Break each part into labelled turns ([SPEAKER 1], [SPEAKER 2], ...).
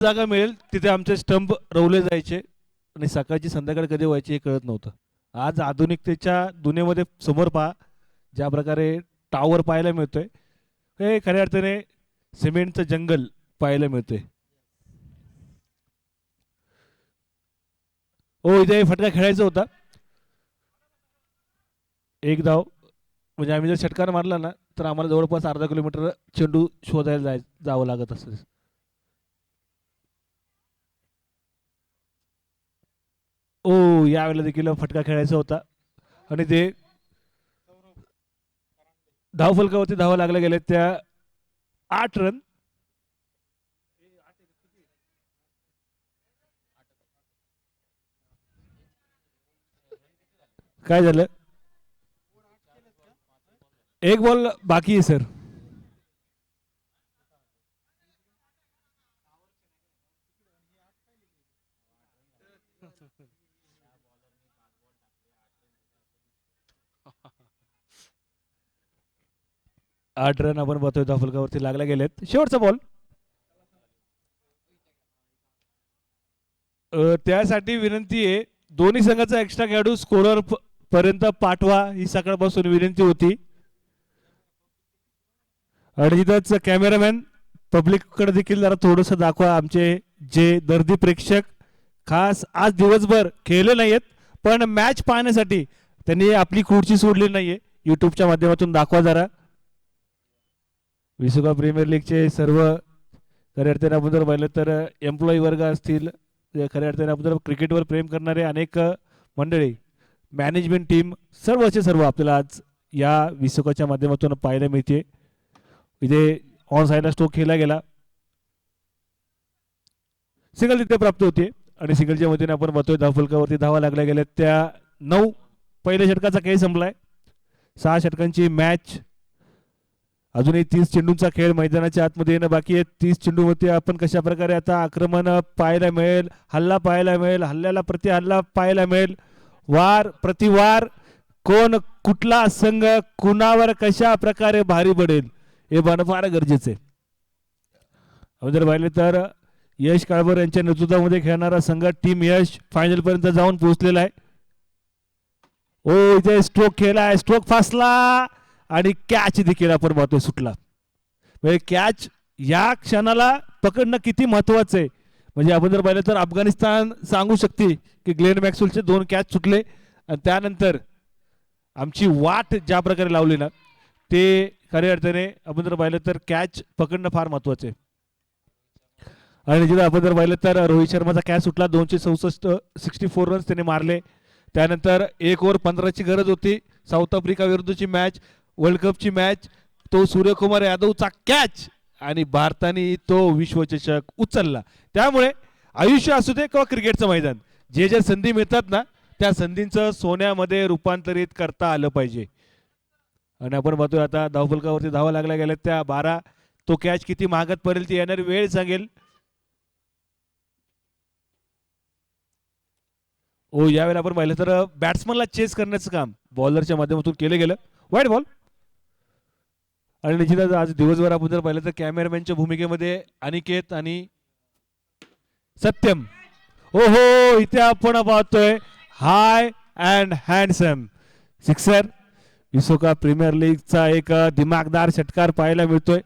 [SPEAKER 1] जागा मिळेल तिथे आमचे स्टंप रवले जायचे आणि सकाळची संध्याकाळ कधी व्हायची हे कळत नव्हतं. आज आधुनिकतेच्या दुनियेमध्ये समोर पहा ज्या प्रकारे टावर पाहायला मिळतोय, हे खऱ्या अर्थाने सिमेंटचं जंगल पाहायला मिळतोय. ओ इथे फटका खेळायचा होता. एक धाव म्हणजे आम्ही जर षटकार मारला ना तर आम्हाला जवळपास अर्धा किलोमीटर चेंडू शोधायला जावं लागत असतं. ओ यावेळेला देखील फटका खेळायचा होता आणि ते धावफलकावरती धावा लागल्या गेल्या त्या 8 रन. काय झालं? एक बॉल बाकी आहे सर. आठ रन आपण बघतोय धावफलकावरती लागल्या गेलेत. शेवटचा बॉल. त्यासाठी विनंती आहे दोन्ही संघाचा एक्स्ट्रा खेळाडू स्कोरर पर्यंत पाठवा ही सकाळपासून विनंती होती. आणि तिथंच कॅमेरामॅन पब्लिककडे देखील जरा थोडंसं दाखवा. आमचे जे दर्दी प्रेक्षक खास आज दिवसभर खेळले नाहीयेत पण मॅच पाहण्यासाठी त्यांनी आपली खुर्ची सोडली नाहीये. युट्यूबच्या माध्यमातून दाखवा जरा. विसुका प्रीमियर लीगचे सर्व खऱ्या अर्थाने आपण जर पाहिलं तर एम्प्लॉई वर्ग असतील, खऱ्या अर्थाने आपण जर क्रिकेटवर प्रेम करणारे अनेक मंडळी, मॅनेजमेंट टीम, सर्वचे सर्व आपल्याला आज या विसुकाच्या माध्यमातून पाहायला मिळते. इथे ऑन साईडला स्ट्रोक खेळला गेला, सिंगल तिथे प्राप्त होते आणि सिंगलच्या मदतीने आपण बघतोय धावफलकावरती धावा लागल्या गेल्या त्या 9. पहिल्या षटकाचा खेळ संपलाय. 6 षटकांची मॅच. अजूनही 30 चेंडूंचा खेळ मैदानाच्या आतमध्ये येणं बाकी आहे. 30 चेंडूमध्ये आपण कशा प्रकारे आता आक्रमण पाहायला मिळेल, हल्ला पाहायला मिळेल, हल्ल्याला प्रति हल्ला पाहायला मिळेल, वार प्रतिवार, कोण कुठला संघ कुणावर कशा प्रकारे भारी पडेल हे पाहणं फार गरजेचं आहे. आपण जर पाहिले तर यश काळभोर यांच्या नेतृत्वामध्ये खेळणारा संघ टीम यश फायनल पर्यंत जाऊन पोहोचलेला आहे. ओ इथे स्ट्रोक खेळलाय, स्ट्रोक फासला आणि कॅच देखील आपण पाहतोय सुटला. म्हणजे कॅच या क्षणाला पकडणं किती महत्वाचं आहे. म्हणजे आपण जर पाहिलं तर अफगाणिस्तान सांगू शकते की ग्लेन मॅक्सवेलचे 2 कॅच सुटले आणि त्यानंतर आमची वाट ज्या प्रकारे लावली ना ते खऱ्या अर्थाने आपण जर पाहिलं तर कॅच पकडणं फार महत्वाचं आहे. आणि जिथं आपण जर पाहिलं तर रोहित शर्माचा कॅच सुटला. 264 रन्स त्याने मारले. त्यानंतर 1 ओव्हर 15ची गरज होती. साऊथ आफ्रिका विरुद्धची मॅच, वर्ल्ड कपची मॅच. तो सूर्यकुमार यादवचा कॅच आणि भारताने तो विश्वचषक उचलला. त्यामुळे आयुष्य असू दे किंवा क्रिकेटचं मैदान, जे जे संधी मिळतात ना त्या संधींचं सोन्यामध्ये रूपांतरित करता आलं पाहिजे. आणि आपण बघतोय आता धावफलकावरती धावा लागल्या गेल्या त्या 12. तो कॅच किती महागात पडेल ती येणारी वेळ सांगेल. ओ यावेळेला आपण पाहिलं तर बॅट्समनला चेस करण्याचं काम बॉलरच्या माध्यमातून केलं गेलं. वाईट बॉल. आणि निश्चितच आज दिवसभर आपण जर पाहिलं तर कॅमेरामॅनच्या भूमिकेमध्ये अनिकेत आणि सत्यम. हो हो इथे आपण पाहतोय हाय अँड हँडसम सिक्सर. विसोका प्रीमियर लीगचा एक दिमागदार षटकार पाहायला मिळतोय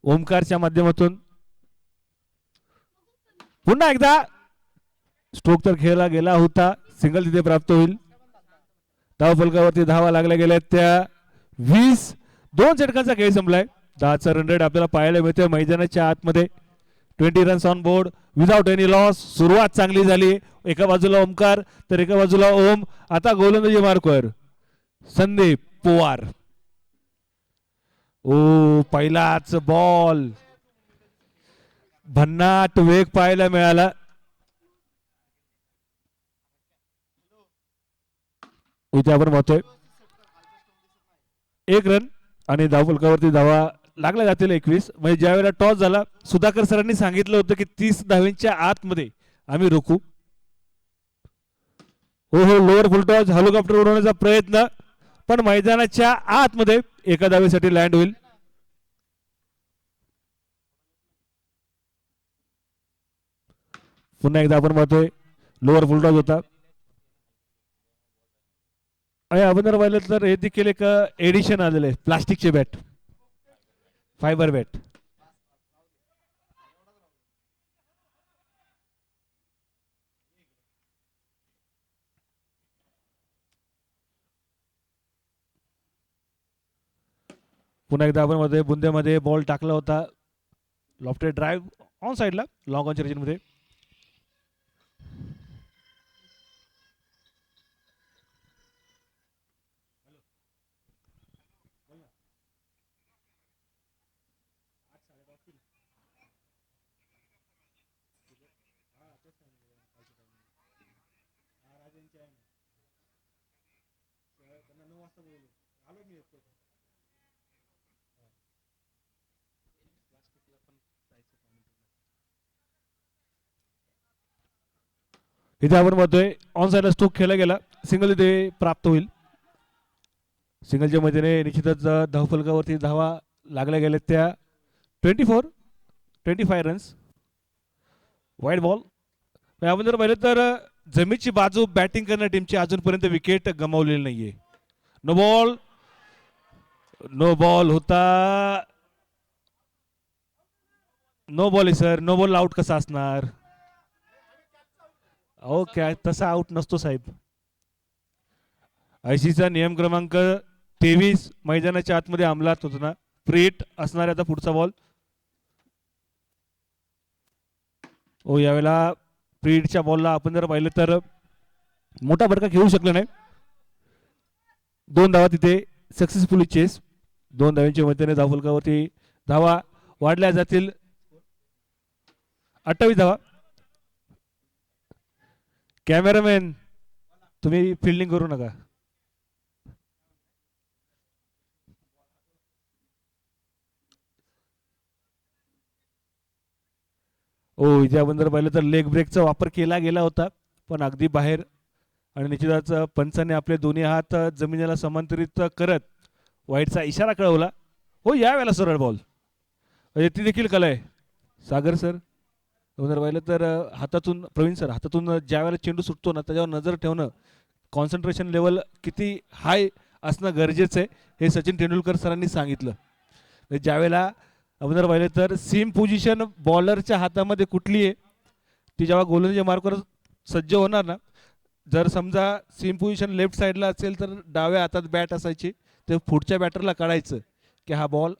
[SPEAKER 1] ओमकारच्या माध्यमातून. पुन्हा एकदा स्ट्रोक तर खेळला गेला होता, सिंगल तिथे प्राप्त होईल. धावफलकावरती धावा लागल्या गेल्या त्या 20. 2 षटकांचा खेळ संपलाय. 10चा रन रेट आपल्याला पाहायला मिळतोय मैदानाच्या आतमध्ये. 20 runs on board without any loss. सुरुवात चांगली झाली. एका बाजूला ओमकार तर एका बाजूला ओम. आता गोलंदाजी मार्कवर संदीप पवार. ओ पहिलाच बॉल, भन्नाट वेग पाहायला मिळाला. इथे आपण पाहतोय 1 रन आणि धावफलकावरती धावा लागल्या जातील 21. म्हणजे ज्या वेळेला टॉस झाला सुधाकर सरांनी सांगितलं होतं की 30 धावांच्या आतमध्ये आम्ही रोखू. हो हो लोअर फुल टॉस हेलिकॉप्टर उडवण्याचा प्रयत्न पण मैदानाच्या आतमध्ये एका धावेसाठी लँड होईल. पुन्हा एकदा आपण पाहतोय लोअर फुलटॉस होता. आणि आपण जर पाहिलं तर हे देखील एक एडिशन आलेलं आहे प्लास्टिकचे बॅट, फायबर बॅट. पुन्हा एकदा आपण मध्ये बुंदेमध्ये बॉल टाकला होता, लॉफ्टेड ड्राईव्ह ऑन साईडला लॉंग ऑनच्या रिजनमध्ये. इथे आपण बघतोय ऑन साईडला स्ट्रोक खेळला गेला, सिंगल इथे प्राप्त होईल. सिंगलच्या मध्येने निश्चितच धावफलकावरती धावा लागल्या गेल्या त्या 25 रन्स. Wide ball. आपण जर पाहिलं तर जमीची बाजू बॅटिंग करणाऱ्या टीमची अजूनपर्यंत विकेट गमावलेली नाहीये. नो बॉल, नो बॉल होता, नो बॉल आहे सर. नो बॉल आउट कसा असणार? ओके, तसा आउट नसतो साहेब. आयसीसीचा नियम क्रमांक 23 मैदानाच्या आतमध्ये अंमलात होतो ना. प्रीट असणार आता पुढचा बॉल. ओ यावेळेला प्रीटच्या बॉलला आपण जर पाहिलं तर मोठा फटका खेळू शकला नाही. 2 धावा तिथे सक्सेसफुली चेस. 2 धावांच्या मदतीने धावफलकावरती धावा वाढल्या जातील 28 धावा. कॅमेरामॅन तुम्ही फिल्डिंग करू नका. ओ इथे आपण जर पाहिलं तर लेग ब्रेकचा वापर केला गेला होता, पण अगदी बाहेर. आणि निश्चितच पंचाने आपले दोन्ही हात जमिनीला समांतरित करत वाईटचा इशारा कळवला. हो यावेळेला सरळ बॉल, ती देखील कला आहे. सागर सर जर पाहिलं तर हातातून, प्रवीण सर हातातून ज्या वेळेला चेंडू सुटतो ना त्याच्यावर नजर ठेवणं, कॉन्सन्ट्रेशन लेवल किती हाय असणं गरजेचं आहे हे सचिन तेंडुलकर सरांनी सांगितलं. ज्यावेळेला आपण जर पाहिलं तर सीम पोझिशन बॉलरच्या हातामध्ये कुठली आहे ती जेव्हा गोलंदाजी मार्कवर सज्ज होणार ना, जर समजा सीम पोझिशन लेफ्ट साईडला असेल तर डाव्या हातात बॅट असायची, तर पुढच्या बॅटरला काढायचं की हा बॉल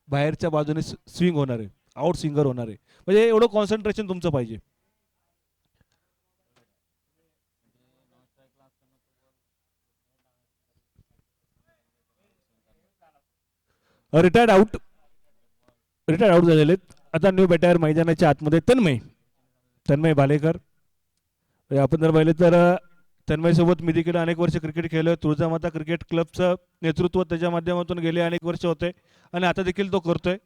[SPEAKER 1] बाहेरच्या बाजूने स्विंग होणार आहे, आउट स्विंगर होणार आहे. म्हणजे एवढं कॉन्सन्ट्रेशन तुमचं पाहिजे. रिटायर्ड आउट, रिटायर्ड आउट झालेले. आता न्यू बॅटर मैदानाच्या आतमध्ये तन्मय भालेकर. आपण जर पाहिलं तर तन्मय सोबत मी देखील अनेक वर्ष क्रिकेट खेळलोय. तुळजामाता क्रिकेट क्लबचं नेतृत्व त्याच्या माध्यमातून गेले अनेक वर्ष होते आणि आता देखील तो करतोय.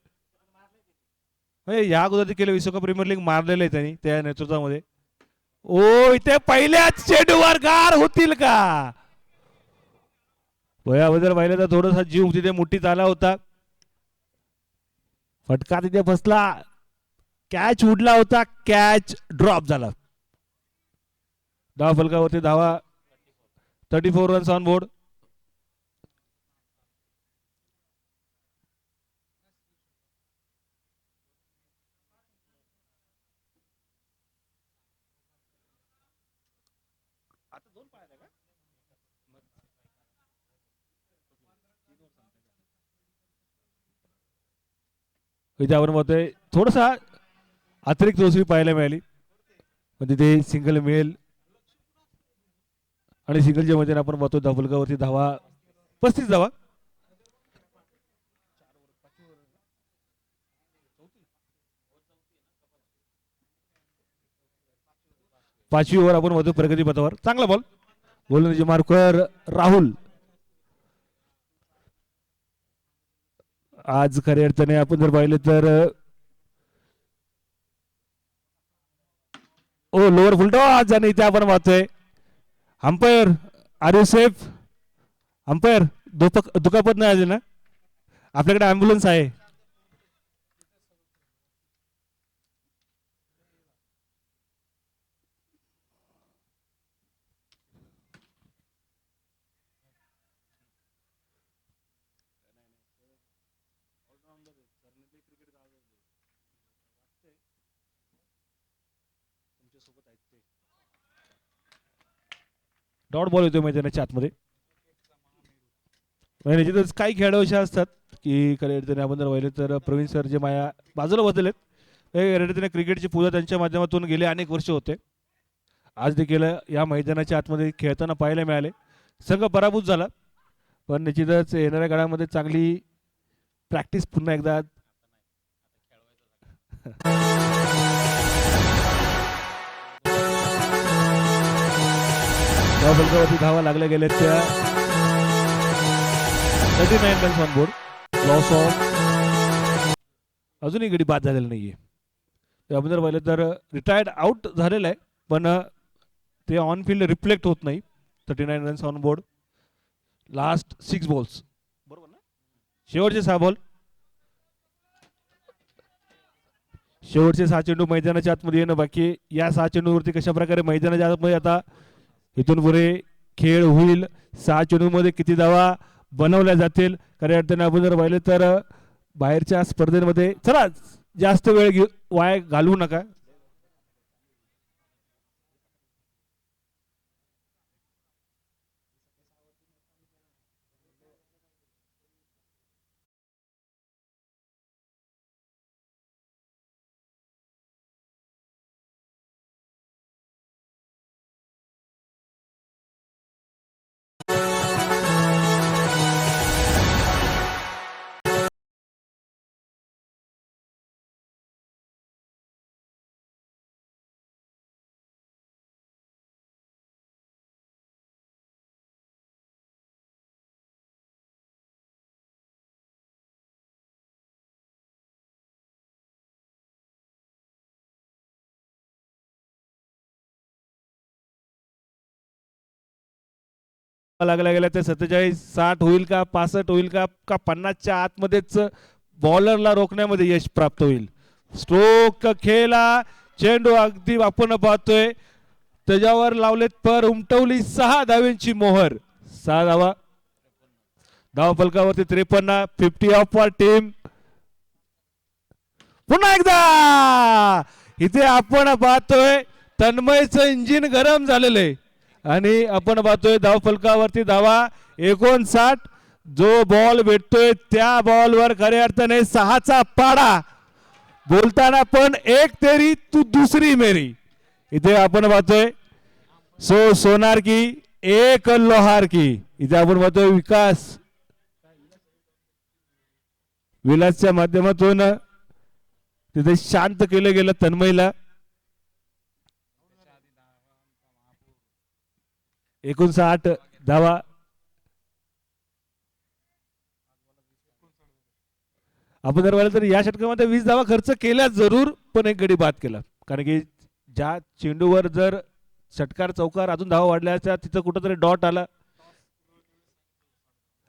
[SPEAKER 1] या अगोदर देखील विश्वकप प्रीमियर लीग मारलेलं आहे त्यांनी त्या नेतृत्वामध्ये. ओ इथे पहिल्याच चेंडूवर गार होतील का? वयाबद्दल पाहिलं तर थोडासा जीव तिथे मुठीत आला होता. फटका तिथे बसला, कॅच उडला होता, कॅच ड्रॉप झाला. धाव फलकावरती धावा 34 रन्स ऑन बोर्ड. इथे आपण बघतोय थोडासा अतिरिक्त दोषी पाहायला मिळाली, पण तिथे सिंगल मिळेल आणि सिंगलच्या मध्ये आपण बघतो धावफलकावरती धावा 35 धावा. पाचवी ओव्हर आपण बघतो प्रगती पथावर. चांगला बॉल, गोलंदाजी मार्कर राहुल. आज खऱ्या अर्थाने आपण जर पाहिलं तर ओ लोअर फुलटॉस आणि इथे आपण पाहतोय umpire are you safe. Umpire दुखापत नाही आली ना? आपल्याकडे ॲम्ब्युलन्स आहे. डॉट बॉल येतो मैदानाच्या आतमध्ये. म्हणजे निश्चितच काही खेळाडू असे असतात की खऱ्या अर्थाने आपण जर पाहिलं तर प्रवीण सर जे माया बाजूला बसलेत खऱ्या अर्थाने क्रिकेटची पूजा त्यांच्या माध्यमातून गेले अनेक वर्ष होते. आज देखील या मैदानाच्या आतमध्ये खेळताना पाहायला मिळाले. संघ पराभूत झाला पण निश्चितच येणाऱ्या काळामध्ये चांगली प्रॅक्टिस पुन्हा एकदा बलकावरती धावा लागल्या गेल्या त्या 39 runs on board. Loss of अजूनही गडी बाद झालेला नाहीये. आपण जर पाहिलं तर रिटायर्ड आउट झालेलं आहे पण ते ऑन फील्ड रिफ्लेक्ट होत नाही. 39 runs on board. Last 6 balls बरोबर ना. शेवटचे 6 बॉल. शेवटचे 6 चेंडू मैदानाच्या आतमध्ये येणं बाकी. या 6 चेंडूवरती कशा प्रकारे मैदानाच्या आतमध्ये आता इथून पुढे खेळ होईल. 6 चेंडूमध्ये किती धावा बनवल्या जातील. खऱ्या अर्थाने आपण जर पाहिलं तर बाहेरच्या स्पर्धेमध्ये चला जास्त वेळ वाया घालवू नका. लागला गेला तर 47 60 होईल का 65 होईल का 50च्या आतमध्येच बॉलरला रोखण्यामध्ये यश प्राप्त होईल. स्ट्रोक खेळला चेंडू अगदी आपण पाहतोय त्याच्यावर लावलेत पर उमटवली 6 धाव्यांची मोहर. 6 धावा. धाव फलकावरती 53. 50 ऑफ फॉर टीम. पुन्हा एकदा इथे आपण पाहतोय तन्मयचं इंजिन गरम झालेलं आहे आणि आपण पाहतोय धाव फलकावरती धावा 59. जो बॉल भेटतोय त्या बॉलवर खऱ्या अर्थाने 6चा पाडा. बोलताना पण एक तेरी तू दुसरी मेरी. इथे आपण पाहतोय सोनार की एक लोहार की. इथे आपण पाहतोय विलासच्या माध्यमातून तिथे शांत केलं गेलं तन्मयला. 59 धावा. आपण जर पाहिलं तर या षटकामध्ये 20 धावा खर्च केल्या जरूर पण एक गडी बाद केला. कारण की ज्या चेंडूवर जर षटकार चौकार अजून धावा वाढल्याच्या तिथं कुठंतरी डॉट आला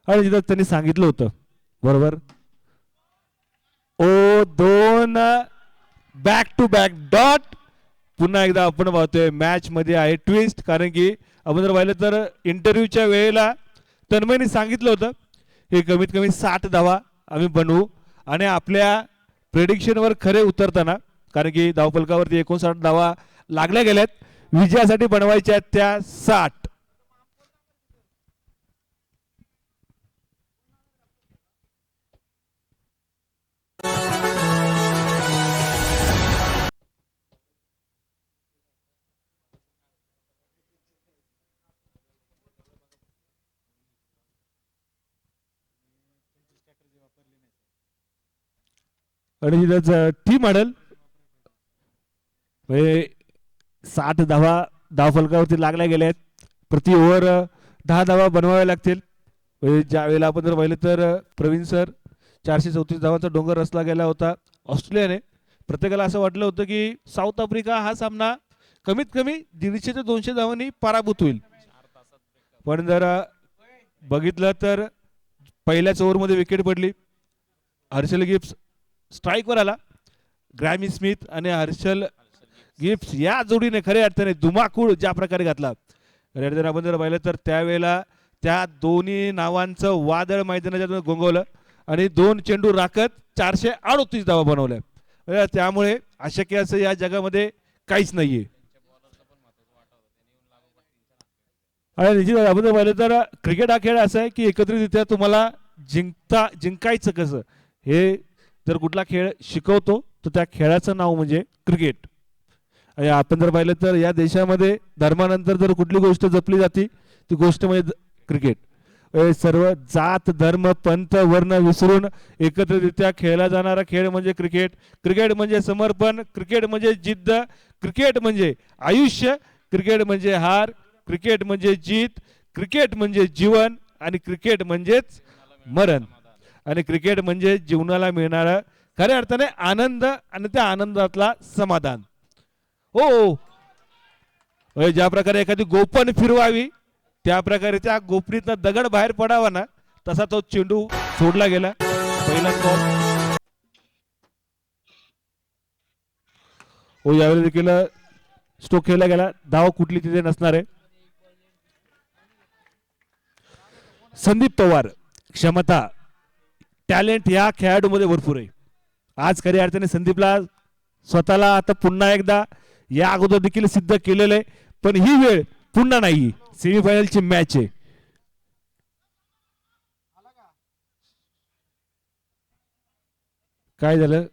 [SPEAKER 1] आणि तिथं त्यांनी सांगितलं होतं बरोबर. ओ 2 बॅक टू बॅक डॉट. पुन्हा एकदा आपण पाहतोय मॅच मध्ये आहे ट्विस्ट. कारण की आपण जर पाहिलं तर इंटरव्ह्यूच्या वेळेला तन्मयने सांगितलं होतं हे कमीत कमी 60 धावा आम्ही बनवू आणि आपल्या प्रेडिक्शनवर खरे उतरताना कारण की धावफलकावरती 59 धावा लागल्या गेल्यात विजयासाठी बनवायच्या त्या 60. आणि टी मॉडेल 60 धावा धावफलकावरती लागल्या गेल्या आहेत. प्रति ओव्हर 10 धावा बनवाव्या लागतील. ज्या वेळेला आपण जर पाहिलं तर प्रवीण सर 434 धावांचा डोंगर रचला गेला होता ऑस्ट्रेलियाने. प्रत्येकाला असं वाटलं होतं की साऊथ आफ्रिका हा सामना कमीत कमी 150 ते 200 धावांनी पराभूत होईल. पण जर बघितलं तर पहिल्याच ओव्हरमध्ये विकेट पडली. हर्षल गिब्स स्ट्राईकवर आला. ग्रॅमी स्मिथ आणि हर्षल गिब्स या जोडीने खऱ्या अर्थाने धुमाकूळ ज्या प्रकारे घातला. खऱ्या अर्थाने आपण जर पाहिलं तर त्यावेळेला त्या दोन्ही नावांचं वादळ मैदानाच्या गोंगवलं आणि 2 चेंडू राखत 438 धावा बनवल्या. त्यामुळे अशक्य असं या जगामध्ये काहीच नाहीये. आणि निश्चित आपण जर पाहिलं तर क्रिकेट हा खेळ असा आहे की एकत्रितरित्या तुम्हाला जिंकायचं कसं हे जर कुठला खेळ शिकवतो तर त्या खेळाचं नाव म्हणजे क्रिकेट. आणि आपण जर पाहिलं तर या देशामध्ये धर्मानंतर जर कुठली गोष्ट जपली जाते ती गोष्ट म्हणजे क्रिकेट. सर्व जात धर्म पंथ वर्ण विसरून एकत्रितरित्या खेळला जाणारा खेळ म्हणजे क्रिकेट. क्रिकेट म्हणजे समर्पण, क्रिकेट म्हणजे जिद्द, क्रिकेट म्हणजे आयुष्य, क्रिकेट म्हणजे हार, क्रिकेट म्हणजे जीत, क्रिकेट म्हणजे जीवन आणि क्रिकेट म्हणजेच मरण. आणि क्रिकेट म्हणजे जीवनाला मिळणारा खऱ्या अर्थाने आनंद आणि त्या आनंदातला समाधान. हो, ज्या प्रकारे एखादी गोपन फिरवावी त्या प्रकारे त्या गोपनीतनं दगड बाहेर पडावा ना तसा तो चेंडू सोडला गेला. पहिला बॉल हो, यावेळी देखील स्ट्रोक खेळला गेला. धाव कुठली तिथे नसणार आहे. संदीप पवार क्षमता टॅलेंट या खेळाडूमध्ये भरपूर आहे. आज खऱ्या अर्थाने संदीपला स्वतःला आता पुन्हा एकदा या अगोदर देखील सिद्ध केलेलं आहे पण ही वेळ पुन्हा नाही. सेमीफायनलची मॅच आहे. काय झालं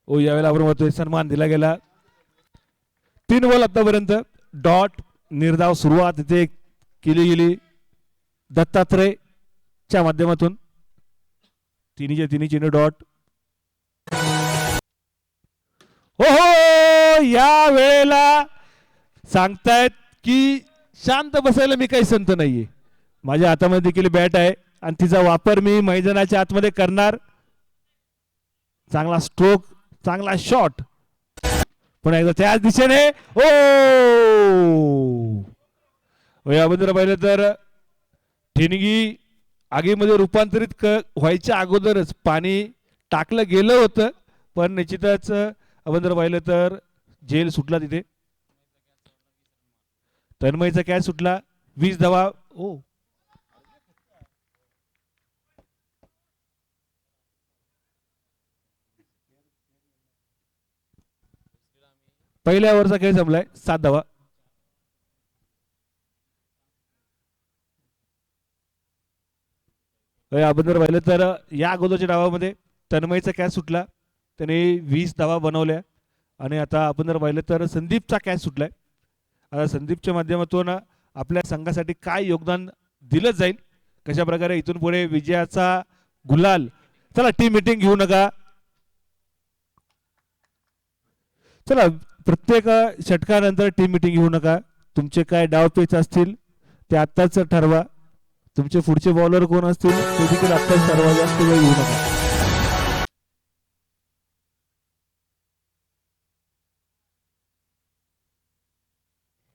[SPEAKER 1] ओ यावेळेला आपण म्हणतोय सन्मान दिला गेला. 3 बॉल आतापर्यंत डॉट निर्धाव सुरुवात इथे केली गेली दत्तात्रय च्या माध्यमातून. तिन्ही चेंडू डॉट. हो हो, या वेळेला सांगतायत की शांत बसायला मी काही संत नाहीये. माझ्या हातामध्ये देखील बॅट आहे आणि तिचा वापर मी मैदानाच्या आतमध्ये करणार. चांगला स्ट्रोक, चांगला शॉट, पण एकदा त्याच दिशेने ओ याबद्दल पाहिलं तर ठिणगी आगीमध्ये रूपांतरित व्हायच्या अगोदरच पाणी टाकलं गेलं होतं पण निश्चितच आपण जर पाहिलं तर जेल सुटला तिथे. तन्मयचा कॅच सुटला. 20 धावा. ओ पहिल्या ओव्हरचा खेळ संपलाय. 7 धावा. आपण जर पाहिलं तर या अगोदरच्या डावामध्ये तन्मयचा कॅच सुटला. त्याने 20 धावा बनवल्या आणि आता आपण जर पाहिलं तर संदीपचा कॅच सुटलाय. आता संदीपच्या माध्यमातून आपल्या संघासाठी काय योगदान दिलं जाईल, कशा प्रकारे इथून पुढे विजयाचा गुलाल. चला टीम मीटिंग घेऊ नका. चला प्रत्येक षटकानंतर टीम मीटिंग घेऊ नका. तुमचे काय डाव पेच असतील ते आत्ताच ठरवा. तुमचे पुढचे बॉलर कोण असतील ते देखील आत्ताच ठरवा. जास्त वेळ घेऊ नका.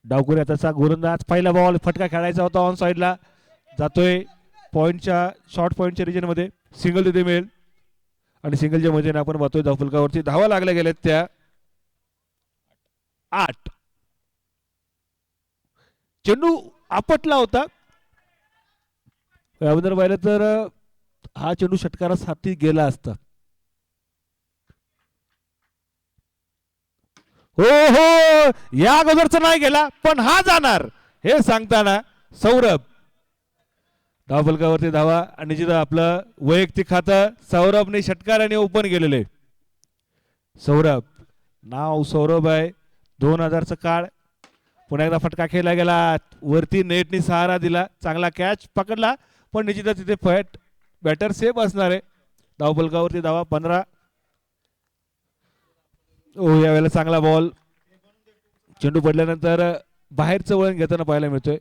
[SPEAKER 1] डावकुरी आताचा गोलंदाज. पहिला बॉल फटका खेळायचा होता ऑन साइडला जातोय पॉइंटच्या शॉर्ट पॉइंटच्या रिजन मध्ये. सिंगल तिथे मिळेल आणि सिंगलच्या मजेने आपण पाहतोय धावफलकावरती धावा लागल्या गेल्यात त्या 8. चेंडू आपटला होता. याबद्दल पाहिलं तर हा चेंडू षटकारास हाती गेला असता. हो हो, या अगोदरचा नाही गेला पण हा जाणार हे सांगताना सौरभ धावफलकावरती धावा आणि जिथं आपलं वैयक्तिक खातं सौरभने षटकाराने ओपन केलेले. सौरभ नाव सौरभ आहे. 2000चा काळ. पुन्हा एकदा फटका खेळला गेला वरती. नेटनी सहारा दिला. चांगला कॅच पकडला पण निश्चितच तिथे फट बॅटर सेफ असणार आहे. धावफलकावरती धावा 15. ओ यावेळेला चांगला बॉल. चेंडू पडल्यानंतर बाहेरचं वळण घेताना पाहायला मिळतोय.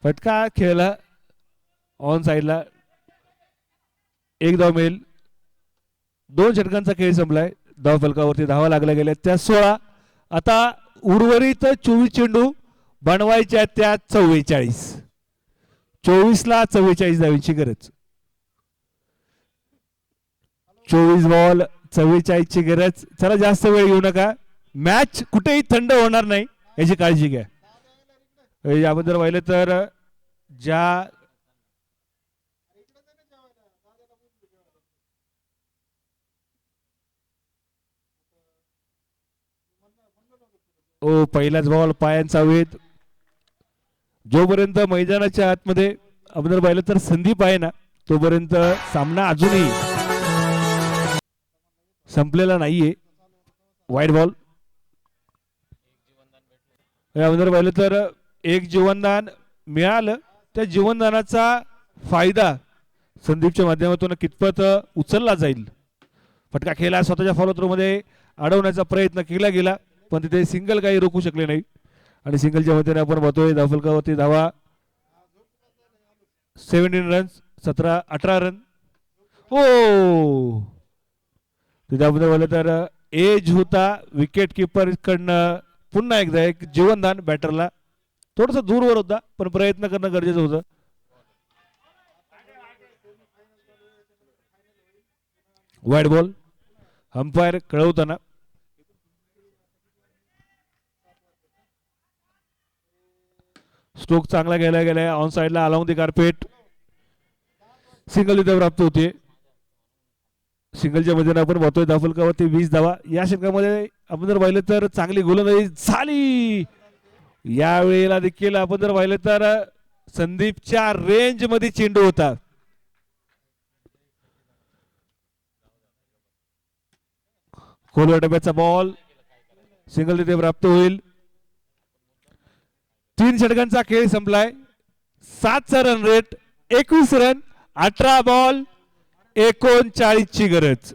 [SPEAKER 1] फटका खेळला ऑन साइडला. 1 धाव मिळेल. 2 षटकांचा खेळ संपलाय. धावफलकावरती धावा लागल्या गेल्या त्या 16. आता उर्वरित 24 चेंडू बनवायच्या त्या 44. 24ला 44 धावांची गरज. 24 बॉल 44 ची गरज. चला जास्त वेळ घेऊ नका. मॅच कुठेही थंड होणार नाही याची काळजी घ्या. याबद्दल पाहिलं तर ज्या ओ पहिलाच बॉल पायांचा वेध. जोपर्यंत मैदानाच्या आतमध्ये आपण जर पाहिलं तर संदीप आहे ना तोपर्यंत सामना अजूनही संपलेला नाहीये. वाईट बॉल. आपण जर पाहिलं तर एक जीवनदान मिळालं. त्या जीवनदानाचा फायदा संदीपच्या माध्यमातून कितपत उचलला जाईल. फटका खेळला स्वतःच्या फॉलो थ्रो मध्ये अडवण्याचा प्रयत्न केला गेला पण तिथे सिंगल काही रोखू शकले नाही आणि सिंगलच्या मध्येने आपण पाहतोय धावफलकावरती धावा 17 रन्स 18 रन. ओ तिथे आपण बोललं तर एज होता विकेट किपर कडनं. पुन्हा एकदा एक जीवनदान बॅटरला. थोडस दूरवर होता पण प्रयत्न करणं गरजेचं होतं. वाईट बॉल. अंपायर कळवताना स्ट्रोक चांगला गेला गेलाय ऑन साइडला अलॉंग दी कार्पेट. सिंगल तिथे प्राप्त होते. सिंगलच्या मध्ये आपण बघतोय धावफलकावरती 20 धावा. या षटकामध्ये आपण जर पाहिलं तर चांगली गोलंदाजी झाली. यावेळेला देखील आपण जर पाहिलं तर संदीपच्या रेंज मध्ये चेंडू होता. खोलवर टप्प्याचा बॉल. सिंगल तिथे प्राप्त होईल. 3 षटकांचा खेळ संपलाय. 7चा रन रेट. 21 रन 18 बॉल 39 ची गरज.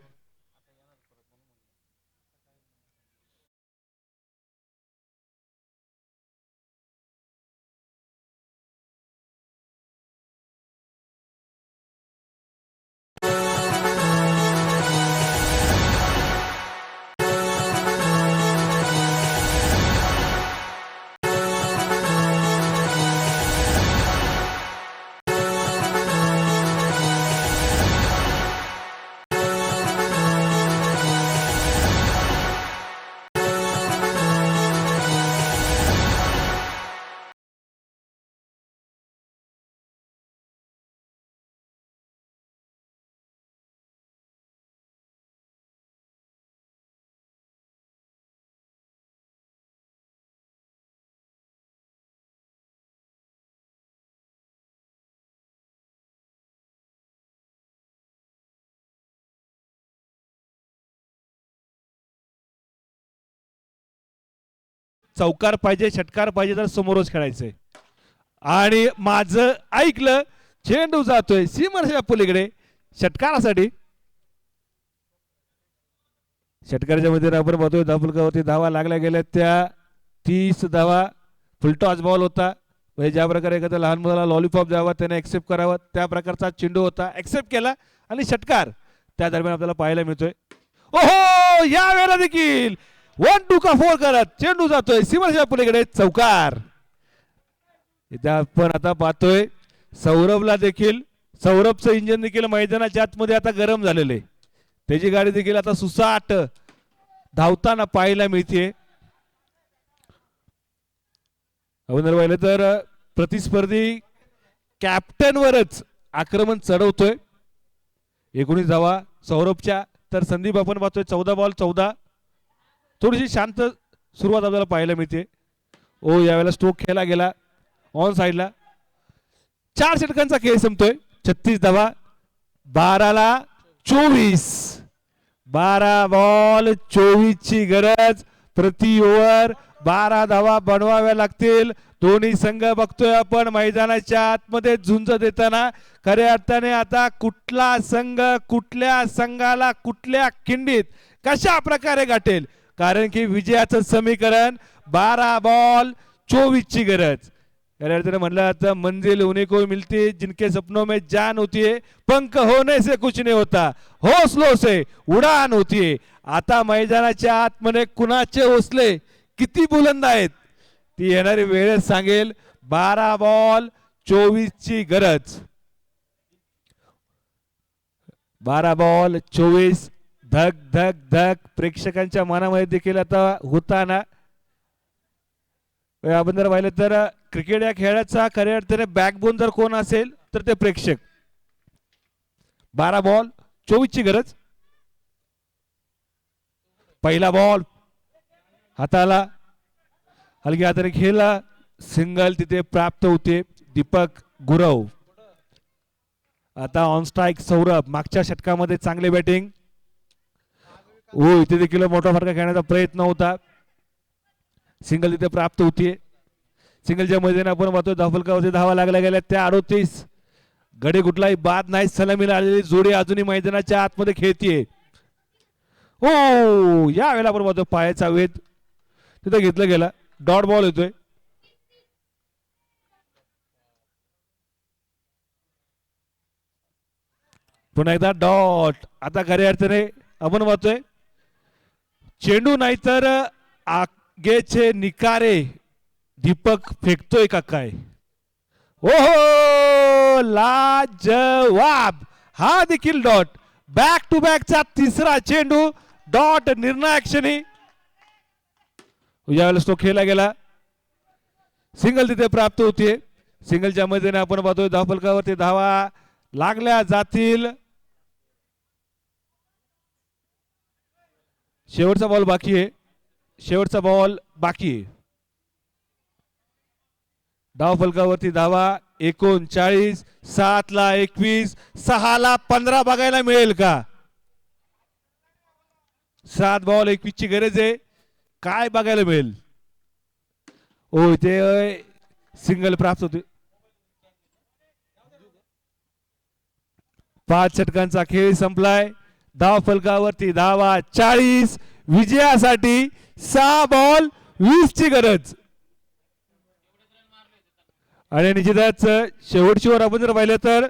[SPEAKER 1] चौकार पाहिजे षटकार पाहिजे तर समोरच खेळायचंय. आणि माझं ऐकलं. चेंडू जातोय सीमारेषेच्या पलीकडे षटकारासाठी. षटकाराच्या मध्ये आपण बघतोय धावफलकावरती धावा लागल्या गेल्या त्या 30 धावा. फुलटॉस बॉल होता. म्हणजे ज्या प्रकारे एखाद्या लहान मुलाला लॉलीपॉप द्यावा त्याने एक्सेप्ट करावा त्या प्रकारचा चेंडू होता. एक्सेप्ट केला आणि षटकार त्या दरम्यान आपल्याला पाहायला मिळतोय. ओहो या वेळेला देखील 1-2 का 4 करत चेंडू जातोय सीमारेषेच्या पलीकडे चौकार. आपण आता पाहतोय सौरभला देखील. सौरभचं इंजिन देखील मैदानाच्या आतमध्ये आता गरम झालेलं आहे. त्याची गाडी देखील आता सुसाट धावताना पाहायला मिळते. आपण पाहिलं तर प्रतिस्पर्धी कॅप्टनवरच आक्रमण चढवतोय. 19 धावा सौरभच्या. तर संदीप आपण पाहतोय 14 बॉल 14. थोडीशी शांत सुरुवात आपल्याला पाहायला मिळते. ओ यावेळेला स्ट्रोक खेळला गेला ऑन साइडला. 4 षटकांचा खेळ संपतोय. 36 धावा 12ला 24. 12 बॉल 24 ची गरज. प्रति ओव्हर 12 धावा बनवाव्या लागतील. दोन्ही संघ बघतोय आपण मैदानाच्या आतमध्ये झुंज देताना. खऱ्या अर्थाने आता कुठला संघ कुठल्या संघाला कुठल्या खिंडीत कशा प्रकारे गाठेल. कारण की विजयाचं समीकरण 12 बॉल 24 ची गरज. खऱ्या अर्थाने म्हणलं जातं मंजिल उन्हीं को मिलती जिनके सपनों में जान होती है. पंख होने से कुछ नहीं होता हौसलों से उडान होती है. आता मैदानाच्या आतमध्ये कुणाचे हौसले किती बुलंद आहेत ती येणारी वेळ सांगेल. 12 बॉल 24 ची गरज. 12 बॉल 24. धक धक धक प्रेक्षकांच्या मनामध्ये देखील आता होताना. आपण जर पाहिलं तर क्रिकेट या खेळाचा खऱ्या अर्थाने बॅकबोन जर कोण असेल तर ते प्रेक्षक. 12 बॉल 24 ची गरज. पहिला बॉल हाताला हलक्या हाताने खेळला. सिंगल तिथे प्राप्त होते दीपक गुरव. आता ऑन स्ट्राइक सौरभ. मागच्या षटकामध्ये चांगले बॅटिंग. इथे देखील मोठा फटका खेळण्याचा प्रयत्न होता. सिंगल तिथे प्राप्त होतीये. सिंगलच्या मैदानात आपण पाहतोय धावफलकावरती धावा लागल्या गेल्या त्या 38. गडी कुठलाही बाद नाही. सलामीला आलेली जोडी अजूनही मैदानाच्या आतमध्ये खेळतीये. या वेळेला आपण पाहतो पायाचा वेध तिथे घेतला गेला. डॉट बॉल येतोय. पुन्हा एकदा डॉट. आता खऱ्या अर्थाने आपण पाहतोय चेंडू नाही तर आगेचे निकारे दीपक फेकतोय का काय. लाजवाब. हा देखील डॉट. बॅक टू बॅकचा तिसरा चेंडू डॉट निर्णायक क्षणी. यावेळेस तो खेळला गेला. सिंगल तिथे प्राप्त होतीये. सिंगलच्या मध्ये आपण पाहतोय धावफलकावरती धावा लागल्या जातील. शेवटचा बॉल बाकी आहे. शेवटचा बॉल बाकी आहे. धावफलकावरती धावा 39. 7 ला 21. 6 ला 15 बघायला मिळेल का. 7 बॉल 21 ची गरज आहे. काय बघायला मिळेल. इथे सिंगल प्राप्त होते. 5 षटकांचा खेळ संपलाय. धावफलकावरती धावा 40. विजयासाठी 6 बॉल 20 ची गरज. आणि निश्चितच शेवटची ओव्हर आपण जर पाहिलं तर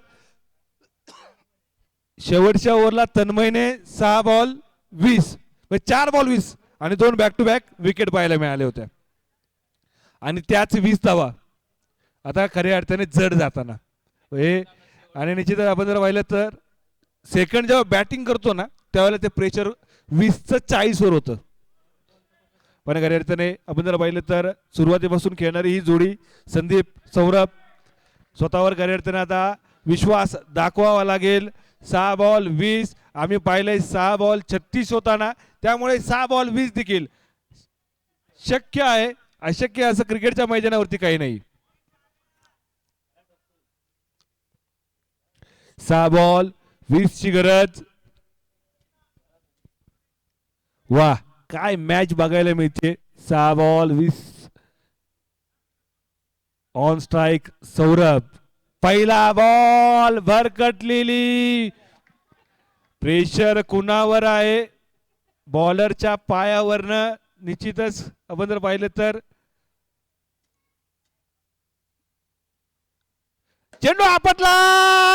[SPEAKER 1] शेवटच्या ओव्हरला तन्मयने 6 बॉल 20 4 बॉल 20 आणि 2 बॅक टू बॅक विकेट पाहायला मिळाले होते. आणि त्याच 20 धावा आता खऱ्या अर्थाने जड जाताना. आणि निश्चितच आपण जर पाहिलं तर सेकंड जेव्हा बॅटिंग करतो ना त्यावेळेला ते प्रेशर 20चं 40 वर होतं. पण खऱ्या अर्थाने आपण जर पाहिलं तर सुरुवातीपासून खेळणारी ही जोडी संदीप सौरभ स्वतःवर खऱ्या अर्थाने आता विश्वास दाखवावा लागेल. 6 बॉल 20 आम्ही पाहिलंय 6 बॉल 36 होताना. त्यामुळे 6 बॉल 20 देखील शक्य आहे. अशक्य असं क्रिकेटच्या मैदानावरती काही नाही. 6 बॉल 20 ची गरज. वाह काय मॅच बघायला मिळते. 6 बॉल 20. On strike Saurabh. पहिला बॉल भरकटलेली. प्रेशर कुणावर आहे. बॉलरच्या पायावरनं. निश्चितच आपण जर पाहिलं तर चेंडू आपटला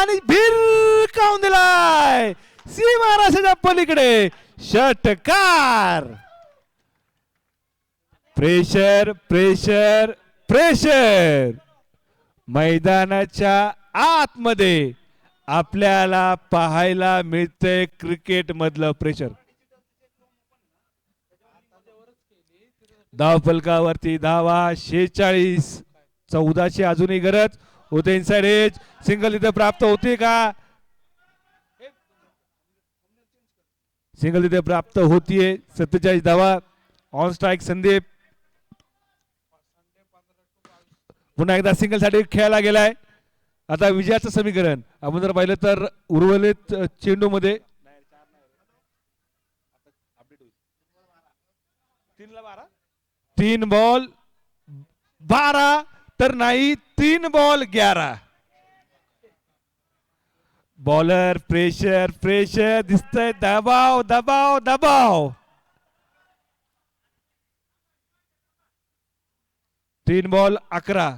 [SPEAKER 1] आणि भिरकावून दिलाय सीमाराशाच्या पलीकडे. षटकार. Pressure pressure pressure. मैदानाच्या आतमध्ये आपल्याला पाहायला मिळतंय क्रिकेट मधलं प्रेशर. धावफलकावरती धावा 46. 14 ची अजूनही गरज होते. इनसाइड एज सिंगल इथे प्राप्त होते का. सिंगल इथे प्राप्त होतीये. 47 धावा. On strike Sandeep. पुन्हा एकदा सिंगल साठी खेळला गेलाय. आता विजयाचं समीकरण आपण जर पाहिलं तर उर्वरित चेंडू मध्ये 3 बॉल 12 तर नाही 3 बॉल 11. बॉलर प्रेशर प्रेशर दिसतंय. दबाव दबाव दबाव. 3 बॉल 11.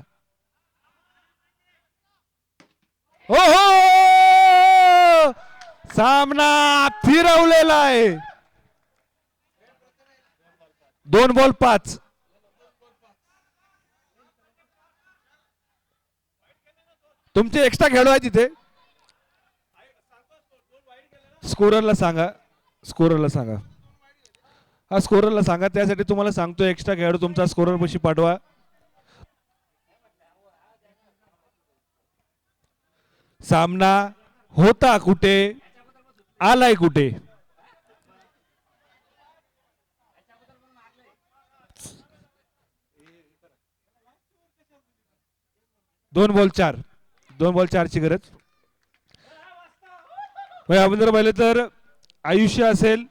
[SPEAKER 1] सामना फिरवलेला आहे. 2 बॉल 5. तुमचे एक्स्ट्रा खेळू आहे तिथे. स्कोररला सांगा. स्कोररला सांगा. हा स्कोररला सांगा. त्यासाठी तुम्हाला सांगतो एक्स्ट्रा खेळाडू तुमचा स्कोरर पशी पाठवा. सामना होता कुठे, आलाय कुठे. 2 बॉल 4, 2 बॉल 4ची गरज. आपण जर पाहिलं तर आयुष्य असेल,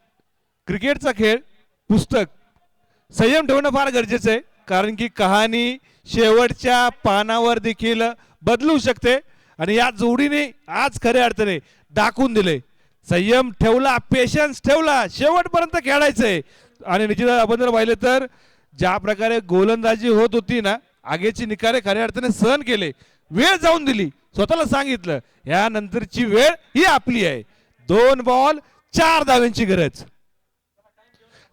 [SPEAKER 1] क्रिकेटचा खेळ, पुस्तक, संयम ठेवणं फार गरजेचं आहे. कारण की कहाणी शेवटच्या पानावर देखील बदलू शकते आणि या जोडीने आज खऱ्या अर्थाने दाखवून दिले. संयम ठेवला, पेशन्स ठेवला, शेवटपर्यंत खेळायचंय. आणि निश्चित आपण जर पाहिलं तर ज्या प्रकारे गोलंदाजी होत होती ना, आगेची निकारे खऱ्या अर्थाने सहन केले, वेळ जाऊन दिली, स्वतःला सांगितलं यानंतरची वेळ ही आपली आहे. 2 बॉल 4 धावांची गरज.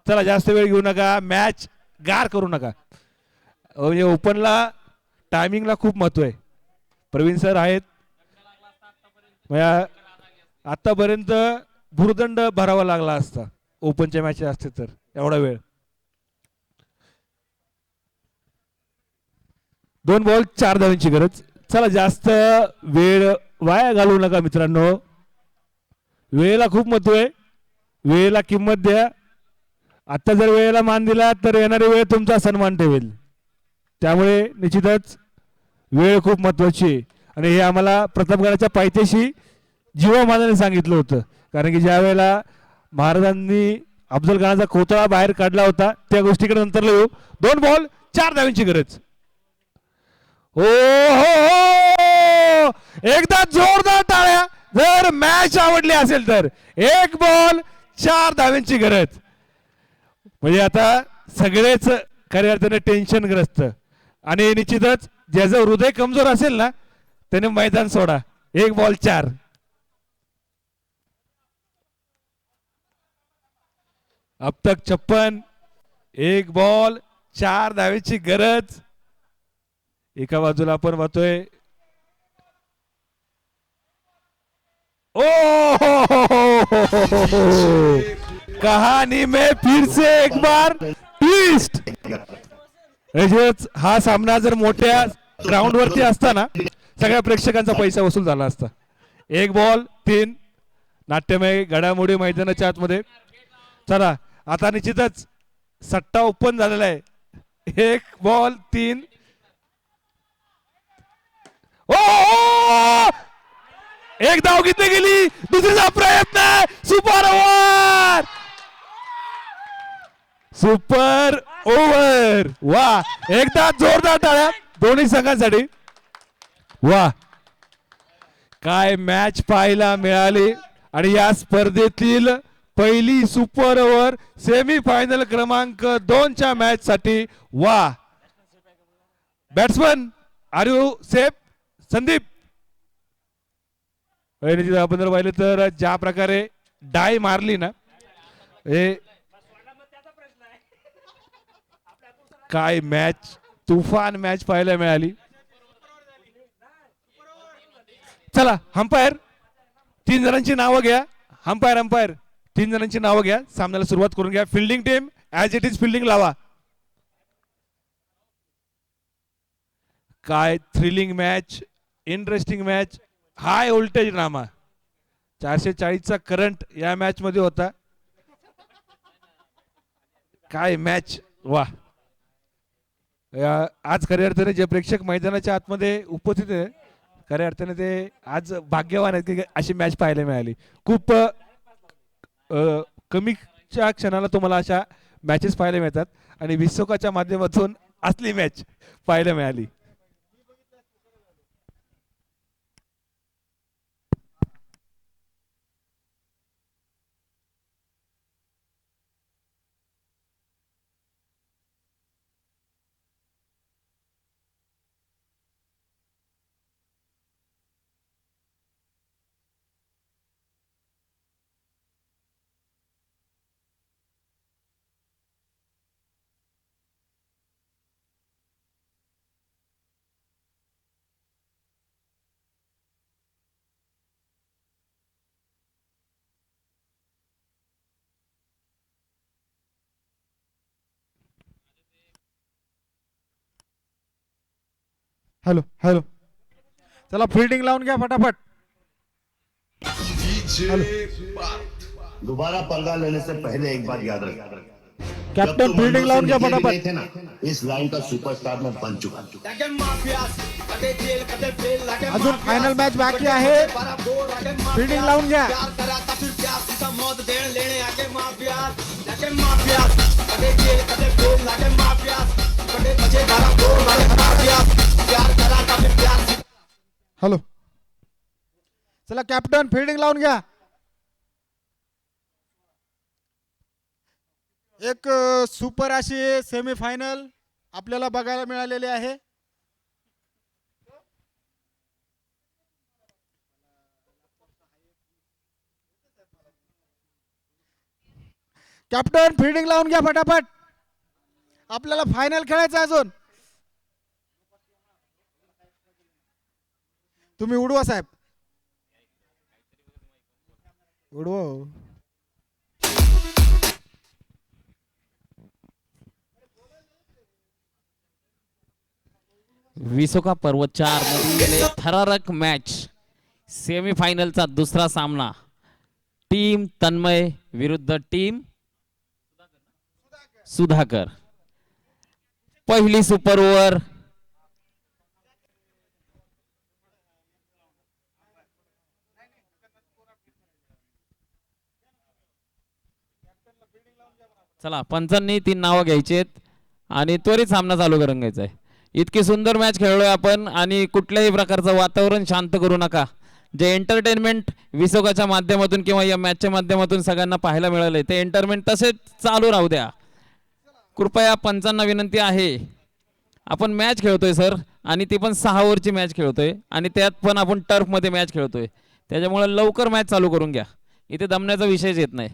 [SPEAKER 1] चला जास्त वेळ घेऊ नका, मॅच गार करू नका. म्हणजे ओपनला टायमिंगला खूप महत्व आहे. प्रवीण सर आहेत, आतापर्यंत भुर्दंड भरावा लागला असता ओपनच्या मॅच असते तर एवढा वेळ. 2 बॉल 4 धावांची गरज. चला जास्त वेळ वाया घालवू नका मित्रांनो, वेळेला खूप महत्व आहे, वेळेला किंमत द्या. आता जर वेळेला मान दिला तर येणारी वेळ तुमचा सन्मान ठेवेल. त्यामुळे निश्चितच वेळ खूप महत्वाची आहे. आणि हे आम्हाला प्रतापगडाच्या पायथ्याशी जीवामानाने सांगितलं होतं. कारण की ज्या वेळेला महाराजांनी अफजल खानाचा कोतळा बाहेर काढला होता त्या गोष्टीकडे नंतर येऊ. 2 बॉल 4 धावांची गरज. हो हो, एकदा जोरदार टाळ्या जर मॅच आवडली असेल तर. 1 बॉल 4 धावांची गरज. म्हणजे आता सगळेच खऱ्या अर्थाने टेन्शनग्रस्त आणि निश्चितच ज्याचं हृदय कमजोर असेल ना त्याने मैदान सोडा. 1 बॉल 4. अब तक 56. 1 बॉल 4 धावेची गरज. एका बाजूला आपण पाहतोय ओ कहाणी में फिर से एक बार ट्विस्ट. हा सामना जर मोठ्या ग्राउंड वरती असताना सगळ्या प्रेक्षकांचा पैसा वसूल झाला असता. 1 बॉल 3 नाट्यमय घडामोडी मैदानाच्या आतमध्ये. चला आता निश्चितच सट्टा ओपन झालेला आहे. 1 बॉल 3. ओ एक धाव घेतली गेली, दुसरीचा प्रयत्न, सुपर ओव्हर, सुपर ओव्हर. वा, एकदा जोरदार टाळ्या दोन्ही संघांसाठी. वा, काय मॅच पाहायला मिळाली. आणि या स्पर्धेतील पहिली सुपर ओव्हर सेमी फायनल क्रमांक 2च्या मॅच साठी. वा, batsman are you safe Sandeep. आपण जर पाहिलं तर ज्या प्रकारे डाय मारली ना, हे काय मॅच, तुफान मॅच पाहायला मिळाली. चला अंपायर 3 जणांची नावं घ्या. अंपायर 3 जणांची नावं घ्या. सामन्याला सुरुवात करून घ्या. Fielding team as it is fielding लावा. काय thrilling match, interesting match, high voltage drama. 440चा करंट या मॅच मध्ये होता. काय मॅच. वा, आज खऱ्या अर्थाने जे प्रेक्षक मैदानाच्या आतमध्ये उपस्थित आहे खऱ्या अर्थाने ते आज भाग्यवान आहेत की अशी मॅच पाहायला मिळाली. खूप कमीच्या क्षणाला तुम्हाला अशा मॅचेस पाहायला मिळतात आणि विश्वकाच्या माध्यमातून असली मॅच पाहायला मिळाली.
[SPEAKER 2] हॅलो हॅलो, चला फिल्डिंग लावून घ्या फटाफट. दोबारा पंगा लेने से पहले एक बात याद रख,
[SPEAKER 3] कॅप्टन फील्डिंग लावून घ्या फटाफट.
[SPEAKER 2] थे ना, इस लाइन का सुपरस्टार मैं बन चुका हूं.
[SPEAKER 3] अजून फायनल मॅच बाकी आहे. फील्डिंग लावून घ्या. हॅलो, चला कॅप्टन फील्डिंग लावून घ्या. एक सुपर अशी सेमीफायनल आपल्याला बघायला मिळालेली आहे. कॅप्टन फील्डिंग लावून घ्या फटाफट. आपल्याला फायनल खेळायचं अजून. तुम्ही उडवा साहेब, उडवा.
[SPEAKER 4] विसोका पर्व 4 मधील थरारक मॅच सेमीफायनलचा दुसरा सामना. टीम तन्मय विरुद्ध टीम सुधाकर. पहिली सुपर ओव्हर. चला, पंचांनी 3 नावं घ्यायचेत आणि त्वरित सामना चालू करून घ्यायचा आहे. इतकी सुंदर मॅच खेळलोय आपण आणि कुठल्याही प्रकारचं वातावरण शांत करू नका. जे एंटरटेनमेंट विसोकाच्या माध्यमातून किंवा या मॅचच्या माध्यमातून सगळ्यांना पाहायला मिळालंय ते एंटरटेनमेंट तसेच चालू राहू द्या. कृपया पंचांना विनंती आहे, आपण मॅच खेळतोय सर, आणि ती पण 6 ओव्हरची मॅच खेळतोय आणि त्यात पण आपण टर्फमध्ये मॅच खेळतोय. त्याच्यामुळे लवकर मॅच चालू करून घ्या. इथे दमण्याचा विषयच येत नाही.